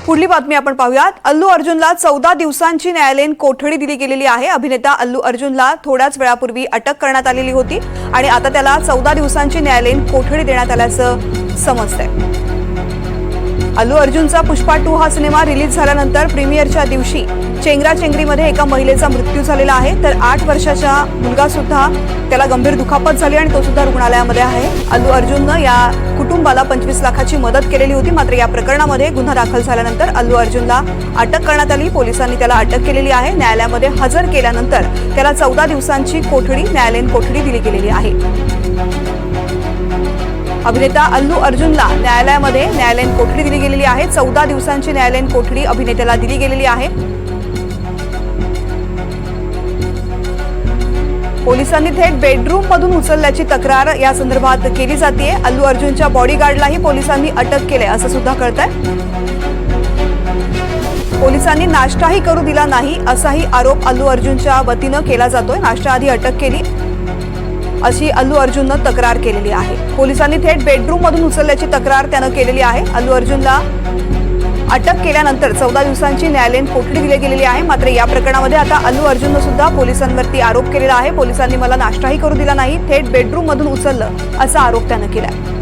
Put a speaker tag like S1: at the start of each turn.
S1: पुढली बातमी आपण पाहूयात। अल्लू अर्जुनला 14 दिवसांची न्यायालयीन कोठडी दिली गेलेली आहे। अभिनेता अल्लू अर्जुनला थोड्याच वेळापूर्वी अटक करण्यात आलेली होती आणि आता त्याला 14 दिवसांची न्यायालयीन कोठडी देण्यात आल्याचं समजतंय। अल्लू अर्जुनचा पुष्पा 2 हा सिनेमा रिलीज झाल्यानंतर प्रीमियरच्या दिवशी चेंगराचेंगरीमध्ये एका महिलेचा मृत्यू झालेला आहे, तर 8 वर्षाचा मुलगा सुद्धा त्याला गंभीर दुखापत झाली आणि तो सुद्धा रुग्णालयामध्ये आहे। अल्लू अर्जुननं या कुटुंबाला 25 लाखाची मदत केलेली होती, मात्र या प्रकरणामध्ये गुन्हा दाखल झाल्यानंतर अल्लू अर्जुनला अटक करण्यात आली। पोलिसांनी त्याला अटक केलेली आहे। न्यायालयामध्ये हजर केल्यानंतर त्याला 14 दिवसांची कोठडी न्यायालयीन कोठडी दिली गेलेली आहे। अभिनेता अल्लू अर्जुनला न्यायालयामध्ये न्यायालयीन कोठडी दिली गेलेली आहे। 14 दिवसांची न्यायालयीन कोठडी अभिनेत्याला दिली गेलेली आहे। पोलिसांनी थेट बेडरूम मधून उचलल्याची तक्रार या संदर्भात केली जाते। अल्लू अर्जुनच्या बॉडीगार्डलाही पोलिसांनी अटक केले असं सुद्धा कळतंय। पोलिसांनी नाश्ताही करू दिला नाही असाही आरोप अल्लू अर्जुनच्या वतीनं केला जातोय। नाश्त्याआधी अटक केली अशी अल्लू अर्जुननं तक्रार केलेली आहे। पोलिसांनी थेट बेडरूम मधून उचलल्याची तक्रार त्यानं केलेली आहे। अल्लू अर्जुनला अटक केल्यानंतर 14 दिवसांची न्यायालयीन कोठडी दिली गेलेली आहे। मात्र या प्रकरणामध्ये आता अल्लू अर्जुननं सुद्धा पोलिसांवरती आरोप केलेला आहे। पोलिसांनी मला नाश्ताही करू दिला नाही, थेट बेडरूम मधून उचललं असा आरोप त्यानं केलाय।